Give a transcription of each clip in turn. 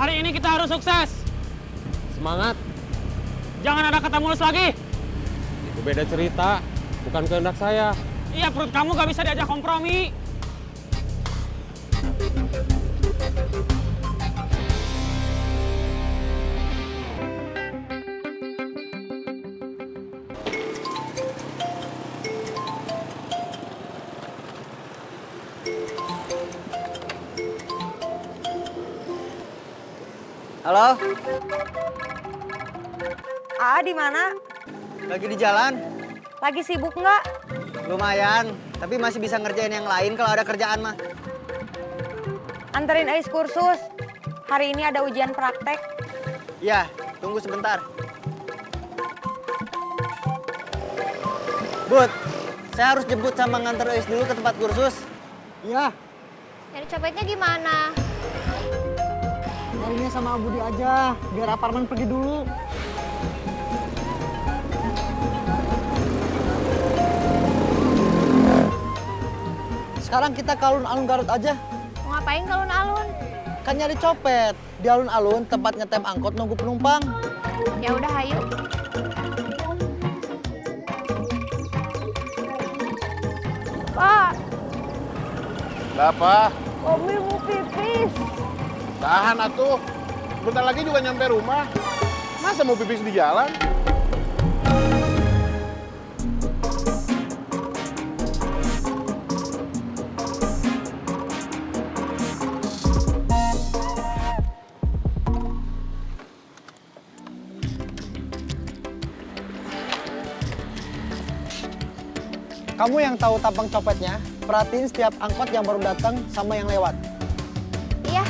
Hari ini kita harus sukses. Semangat. Jangan ada kata mulus lagi. Itu beda cerita, bukan kehendak saya. Iya, perut kamu gak bisa diajak kompromi. Halo, Di mana? lagi di jalan? Lagi sibuk nggak? Lumayan, tapi masih bisa ngerjain yang lain kalau ada kerjaan mah. Anterin Ais kursus. Hari ini ada ujian praktek. Ya, tunggu sebentar. Bud, saya harus jemput sama nganter Ais dulu ke tempat kursus. Iya, Nyari copetnya gimana? nyarinya sama Budi aja, biar Aparman pergi dulu. Sekarang kita ke alun-alun Garut aja. Mau ngapain ke alun-alun? Kan nyari copet. Di alun-alun tempat ngetem angkot nunggu penumpang. Ya udah, ayo. Pak, Apa? Omi mau pipis. Tahan atuh. Bentar lagi juga nyampe rumah. Masa mau pipis di jalan? Kamu yang tahu tampang copetnya, perhatiin setiap angkot yang baru datang sama yang lewat. Iya.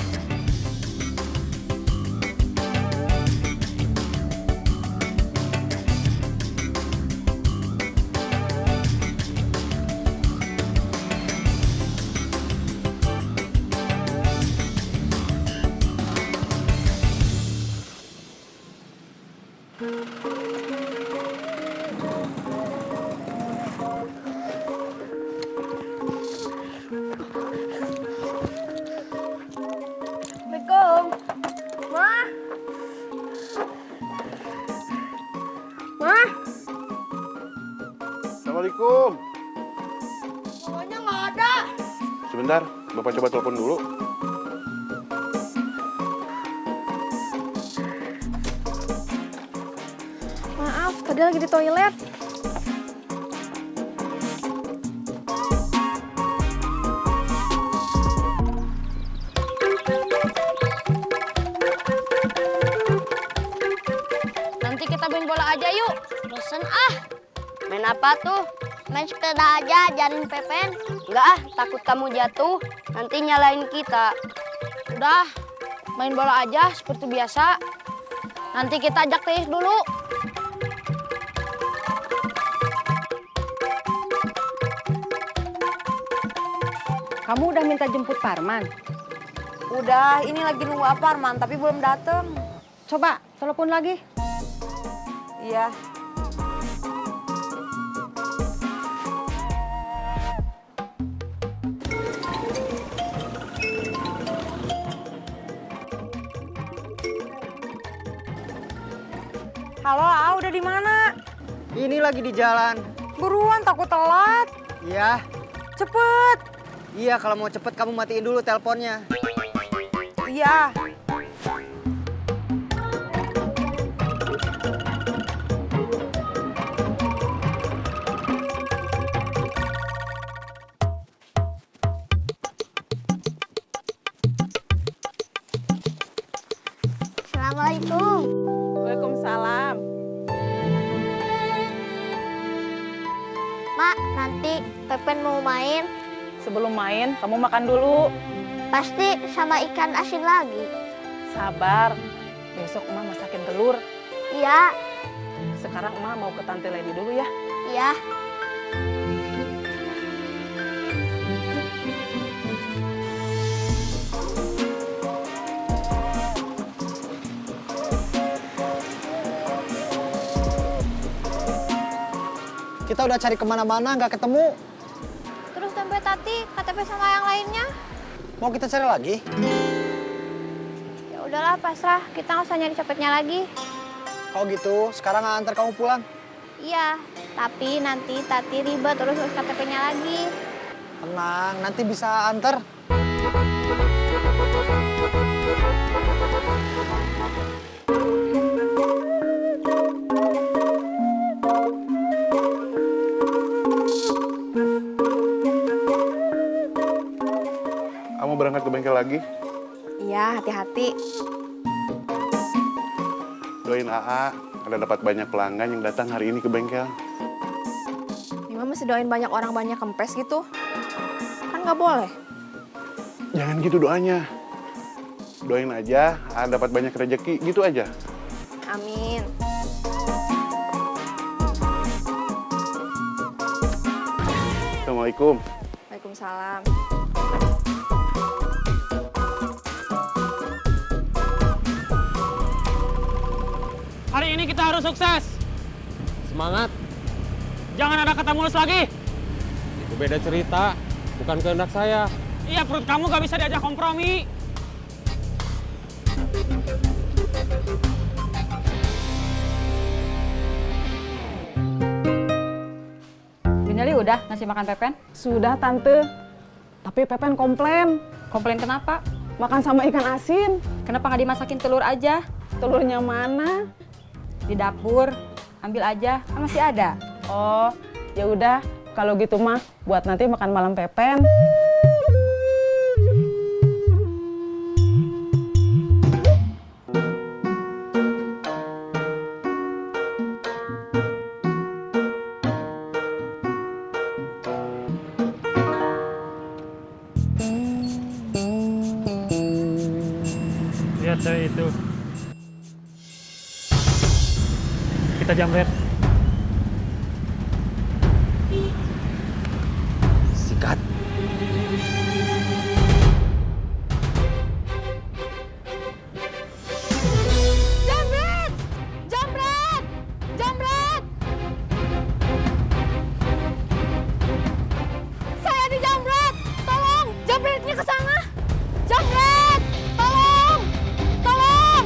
Assalamualaikum. Ma. Ma. Assalamualaikum. Mamanya nggak ada. Sebentar, Bapak coba telepon dulu. Maaf, tadi lagi di toilet. Nanti kita main bola aja yuk. Bosen ah. Main apa tuh? Main sepeda aja, jarin pepen. Enggak ah, takut kamu jatuh. Nanti nyalain kita. Udah, main bola aja seperti biasa. Nanti kita ajak Tiis dulu. Kamu udah minta jemput Parman? Udah, ini lagi nunggu Aparman tapi belum dateng. Coba telepon lagi. Iya. Halo, udah di mana? Ini lagi di jalan. Buruan, takut telat. Iya. Cepet. Iya, kalau mau cepet kamu matiin dulu teleponnya. Iya. Assalamualaikum. Waalaikumsalam. Mak, nanti Pepen mau main. Sebelum main, kamu makan dulu. Pasti sama ikan asin lagi. Sabar. Besok Emak masakin telur. Iya, Sekarang Emak mau ke Tante Lady dulu ya. iya. Kita udah cari kemana-mana, nggak ketemu. Terus dompet Tati, KTP sama yang lainnya? Mau kita cari lagi? Ya Udahlah pasrah, kita nggak usah nyari copetnya lagi. Kalau gitu, sekarang antar kamu pulang. Iya, tapi nanti Tati ribet terus urus KTP-nya lagi. Tenang, nanti bisa antar. Kamu berangkat ke bengkel lagi? Iya, hati-hati. Doain AA, ada dapat banyak pelanggan yang datang hari ini ke bengkel. Mima mesti doain banyak orang banyak kempes gitu. Kan nggak boleh. Jangan gitu doanya. Doain aja, AA dapat banyak rezeki, gitu aja. Amin. Assalamualaikum. Waalaikumsalam. Hari ini kita harus sukses. Semangat, Jangan ada kata mulus lagi. itu beda cerita, bukan kehendak saya. Iya, perut kamu gak bisa diajak kompromi. Bineli udah ngasih makan Pepen? Sudah, Tante. Tapi Pepen komplain. Komplain kenapa? Makan sama ikan asin. Kenapa nggak dimasakin telur aja? Telurnya mana? Di dapur, ambil aja, kan masih ada. Oh, ya udah. Kalau gitu mah, buat nanti makan malam Pepen. Lihat cewek itu. Kita jamret. Sikat. Jamret! Jamret! Jamret! Saya dijamret! Tolong! Jamretnya ke sana! Jamret! Tolong! Tolong!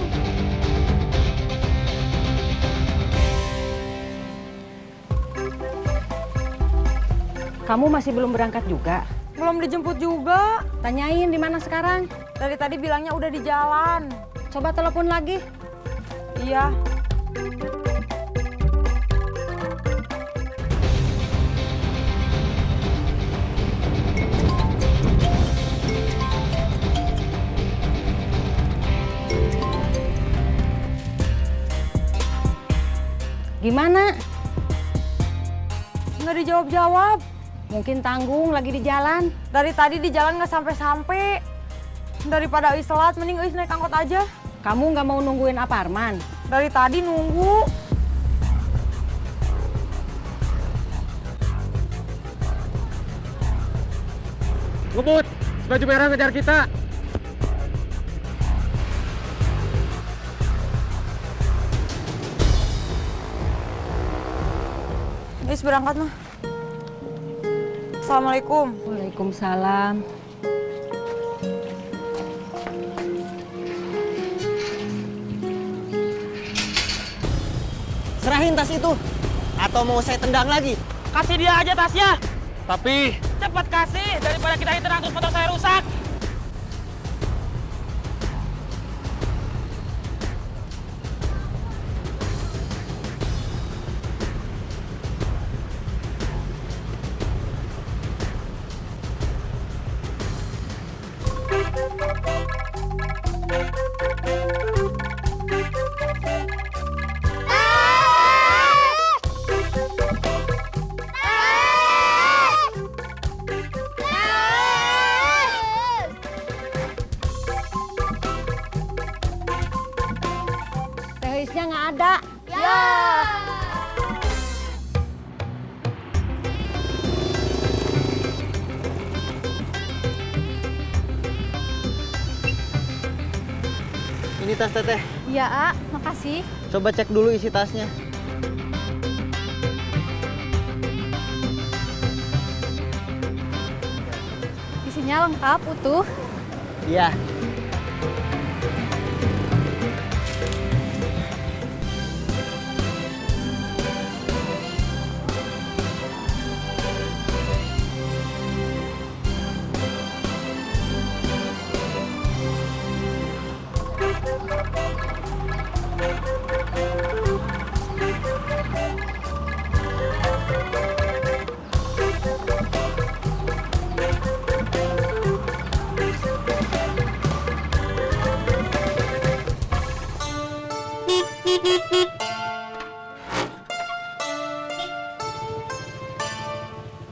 Kamu masih belum berangkat juga? Belum dijemput juga. Tanyain di mana sekarang? Dari tadi bilangnya udah di jalan. Coba telepon lagi. Iya. Gimana? Nggak dijawab-jawab. Mungkin tanggung lagi di jalan. Dari tadi di jalan nggak sampai-sampai. Daripada Eis telat, mending Eis naik angkot aja. Kamu nggak mau nungguin Aparman? Dari tadi nunggu. Ngebut, baju merah ngejar kita. Eis berangkat mah. Assalamualaikum. Waalaikumsalam. Serahin tas itu. Atau mau saya tendang lagi? Kasih dia aja tasnya. Tapi Cepat kasih, daripada kita ditenang terus motor saya rusak. Tehisnya nggak ada. Ya! Ini tas Teteh. Iya, A. Makasih. Coba cek dulu isi tasnya. Isinya lengkap, utuh. Iya.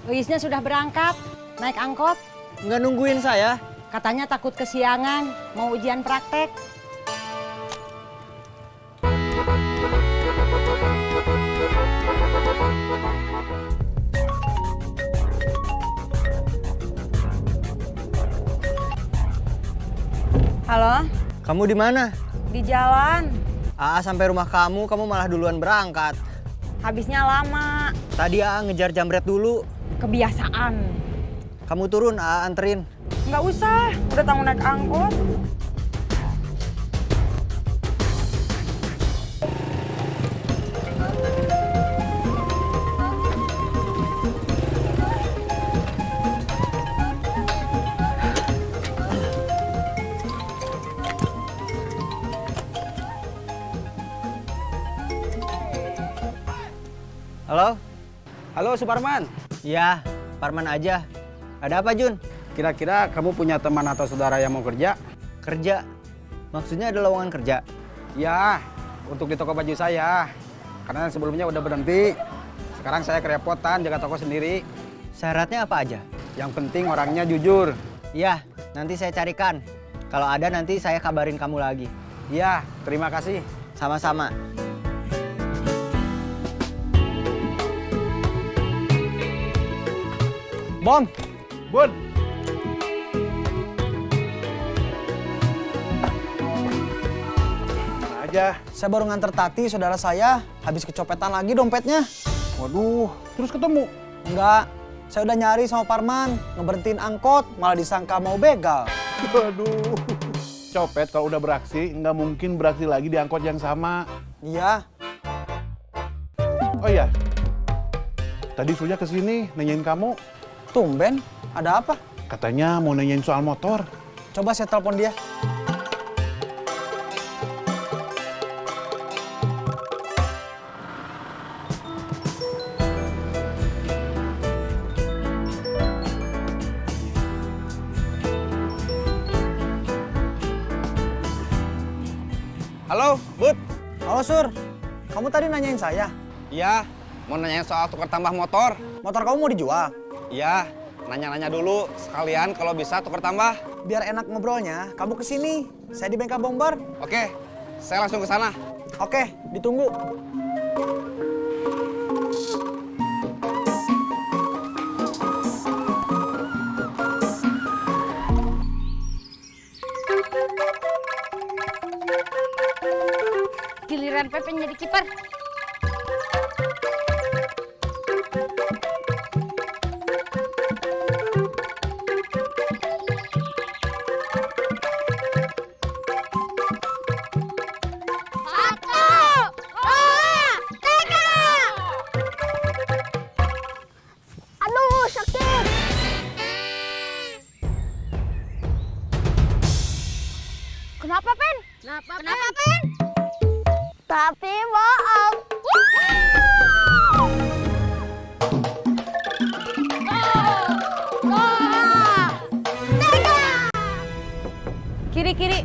Luisnya sudah berangkat, naik angkot. Nggak nungguin saya? Katanya takut kesiangan, mau ujian praktek. Halo, Kamu di mana? di jalan. Sampai rumah kamu malah duluan berangkat. Habisnya lama. Tadi ngejar Jamret dulu. Kebiasaan. Kamu turun, anterin. Nggak usah, udah tanggung naik angkot. Halo? Halo Suparman, Iya, Parman aja. Ada apa, Jun? kira-kira kamu punya teman atau saudara yang mau kerja? Kerja? Maksudnya ada lowongan kerja? Ya, untuk di toko baju saya. Karena sebelumnya udah berhenti. Sekarang saya kerepotan jaga toko sendiri. Syaratnya apa aja? Yang penting orangnya jujur. Iya, nanti saya carikan. Kalau ada nanti saya kabarin kamu lagi. Ya, terima kasih. Sama-sama. Bom! Bun, aja. Saya baru nganter Tati, saudara saya. Habis kecopetan lagi dompetnya. Waduh, terus ketemu. Enggak, saya udah nyari sama Parman. Ngeberhentiin angkot, malah disangka mau begal. Waduh. Copet kalau udah beraksi, nggak mungkin beraksi lagi di angkot yang sama. Iya, Oh iya, tadi Surya kesini nanyain kamu. tumben. Ada apa? Katanya mau nanyain soal motor. Coba saya telepon dia. Halo, Bud. Halo, Sur. Kamu tadi nanyain saya. Iya, mau nanya soal tukar tambah motor. Motor kamu mau dijual? Iya, nanya-nanya dulu. Sekalian kalau bisa tukar tambah. Biar enak ngobrolnya, kamu kesini. Saya di bengkel bombar. Oke, saya langsung ke sana. Oke, ditunggu. Giliran Pepen jadi kiper. Aduh, sakit. Kenapa, Pen? Kenapa, Pen? Tapi bohong. Kiri-kiri.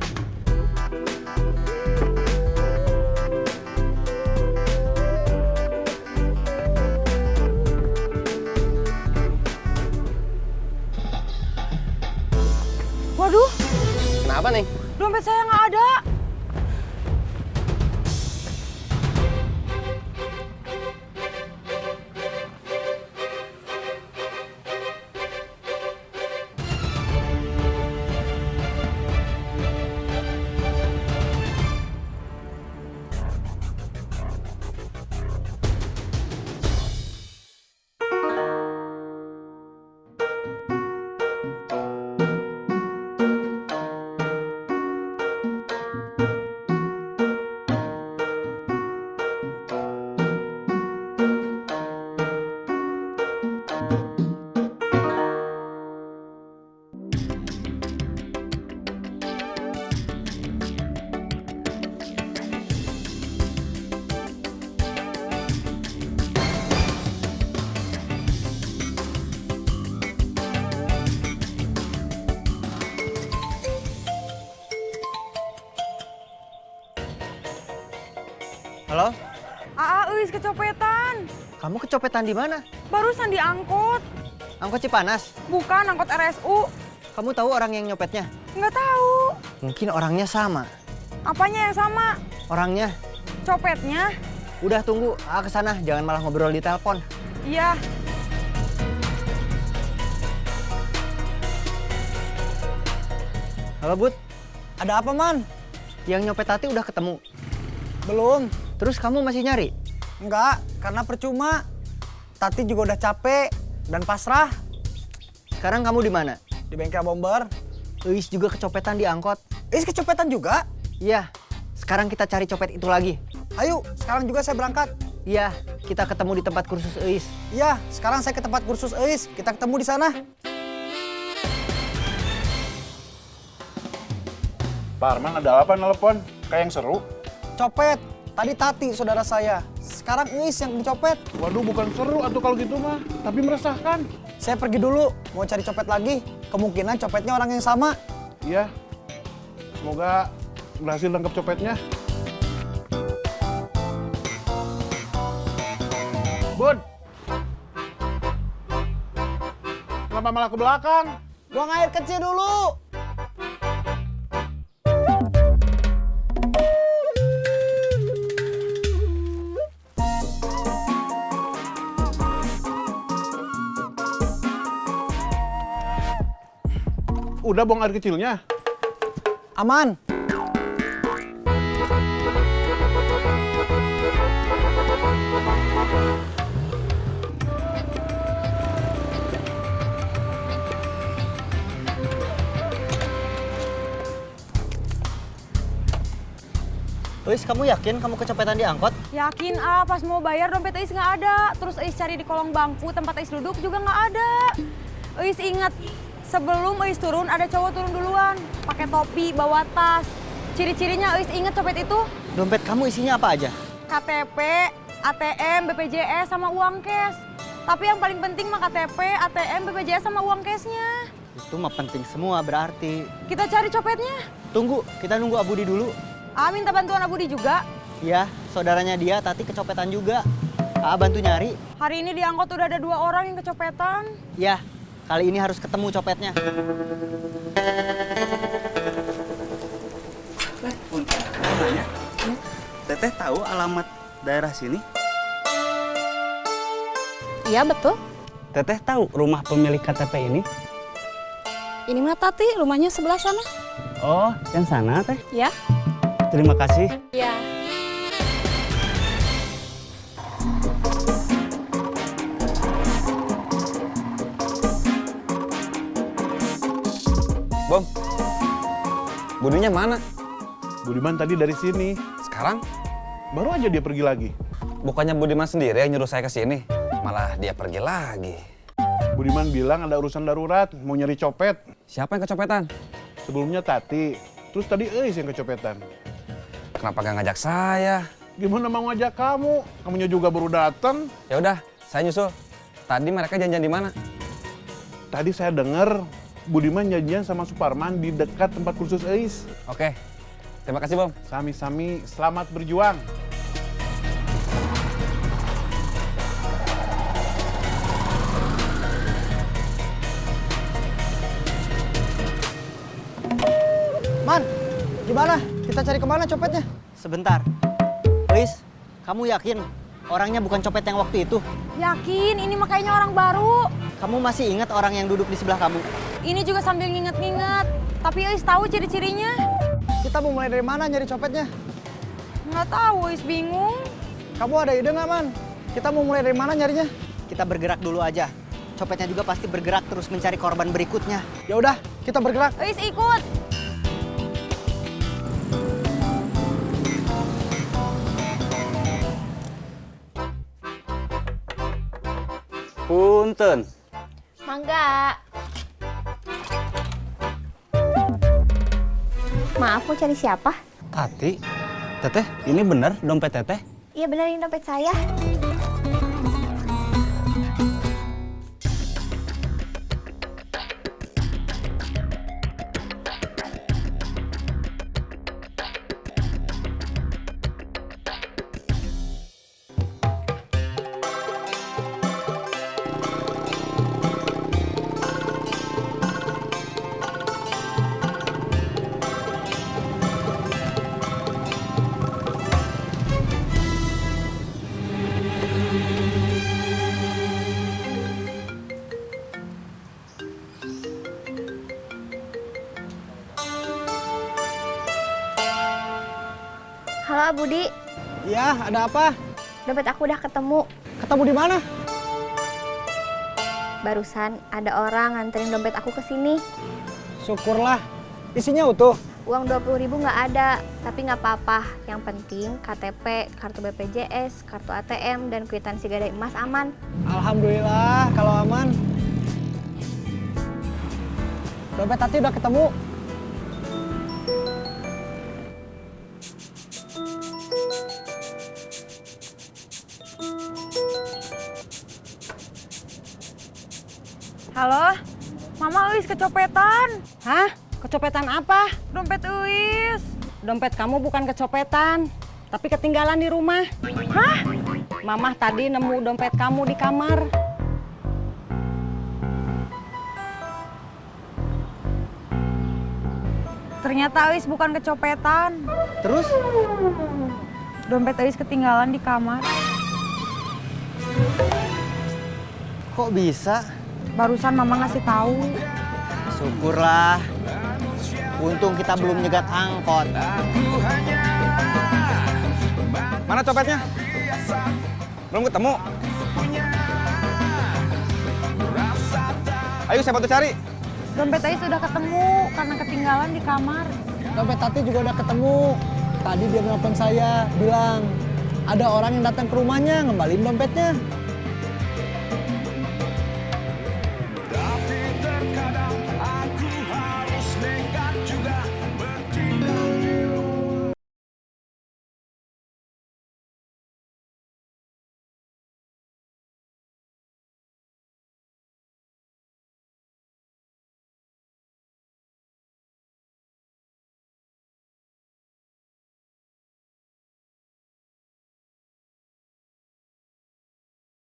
Waduh, Kenapa nih? dompet saya nggak ada. Halo? Eis kecopetan. Kamu kecopetan di mana? Barusan diangkut. Angkot Cipanas. Bukan, angkot RSU. Kamu tahu orang yang nyopetnya? Nggak tahu. Mungkin orangnya sama. Apanya yang sama? Orangnya. Copetnya? Udah tunggu, ke sana. Jangan malah ngobrol di telepon. Iya. Halo, Bud. Ada apa, Man? Yang nyopet Tati udah ketemu? Belum. Terus kamu masih nyari? Enggak, karena percuma. Tati juga udah capek dan pasrah. Sekarang kamu di mana? Di bengkel bomber. Eis juga kecopetan di angkot. Eis kecopetan juga? Iya. Sekarang kita cari copet itu lagi. Ayo, sekarang juga saya berangkat. Iya, kita ketemu di tempat kursus Eis. Iya, sekarang saya ke tempat kursus Eis. Kita ketemu di sana. Pak Arman ada apa nelpon? Kayak yang seru? Copet. Tadi Tati, saudara saya. Sekarang Eis yang dicopet. Waduh, bukan seru atau kalau gitu mah, tapi meresahkan. Saya pergi dulu, mau cari copet lagi. Kemungkinan copetnya orang yang sama. Iya. Semoga berhasil lengkap copetnya. Bud. Kenapa malah ke belakang? Buang air kecil dulu. Udah buang air kecilnya? Aman. Eis, kamu yakin kamu kecopetan di angkot? Yakin, pas mau bayar dompet Eis nggak ada. Terus Eis cari di kolong bangku tempat Eis duduk juga nggak ada. Eis ingat, sebelum Eis turun ada cowok turun duluan. Pakai topi, bawa tas. Ciri-cirinya Eis ingat copet itu? Dompet kamu isinya apa aja? KTP, ATM, BPJS, sama uang cash. Tapi yang paling penting mah KTP, ATM, BPJS, sama uang cashnya. Itu mah penting semua berarti. Kita cari copetnya. Tunggu, kita nunggu Abudi dulu. Minta bantuan Abudi juga. Iya, saudaranya dia Tati kecopetan juga. Bantu nyari. Hari ini di angkot udah ada 2 orang yang kecopetan. Ya, kali ini harus ketemu copetnya. Teteh tahu alamat daerah sini? Iya betul. Teteh tahu rumah pemilik KTP ini? Ini mah Tati, rumahnya sebelah sana. Oh, yang sana teh? Ya. Terima kasih. Ya. Bom, Budinya mana? Budiman tadi dari sini. Sekarang? Baru aja dia pergi lagi. Bukannya Budiman sendiri yang nyuruh saya ke sini, malah dia pergi lagi. Budiman bilang ada urusan darurat, mau nyari copet. Siapa yang kecopetan? Sebelumnya Tati, terus tadi Eis yang kecopetan. Kenapa gak ngajak saya? Gimana mau ngajak kamu? Kamunya juga baru datang. Ya udah, saya nyusul. Tadi mereka janjian di mana? Tadi saya dengar Budiman janjian sama Suparman di dekat tempat kursus Eis. Oke, terima kasih Bom. Sami-sami, selamat berjuang. Man, gimana? Kita cari kemana copetnya? Sebentar. Eis, kamu yakin orangnya bukan copet yang waktu itu? Yakin, ini mah kayaknya orang baru. Kamu masih ingat orang yang duduk di sebelah kamu? Ini juga sambil nginget-nginget. Tapi Eis tahu ciri-cirinya. Kita mau mulai dari mana nyari copetnya? Nggak tahu, Eis bingung. Kamu ada ide nggak, Man? Kita mau mulai dari mana nyarinya? Kita bergerak dulu aja. Copetnya juga pasti bergerak terus mencari korban berikutnya. Ya udah, kita bergerak. Eis ikut. Punten. Mangga. Maaf, mau cari siapa? Tati, Teteh, ini benar dompet Teteh? Iya benar, ini dompet saya. Halo Budi, Iya, ada apa? dompet aku udah ketemu. Ketemu di mana? Barusan ada orang nganterin dompet aku ke sini. Syukurlah. Isinya utuh. Uang 20.000 nggak ada, tapi nggak apa-apa. Yang penting KTP, kartu BPJS, kartu ATM, dan kwitansi gadai emas aman. Alhamdulillah kalau aman. Dompet Tati udah ketemu. Halo, Mama Uis kecopetan. Hah? Kecopetan apa? Dompet Uis. Dompet kamu bukan kecopetan, tapi ketinggalan di rumah. Hah? Mamah tadi nemu dompet kamu di kamar. Ternyata Uis bukan kecopetan. Terus? Dompet Uis ketinggalan di kamar. Kok bisa? Barusan Mama ngasih tahu. Syukurlah. Untung kita belum nyegat angkot. Mana copetnya? Belum ketemu. Ayo saya bantu cari. Dompet Uis udah ketemu karena ketinggalan di kamar. Dompet Tati juga udah ketemu. Tadi dia nelfon saya, bilang ada orang yang datang ke rumahnya ngembaliin dompetnya.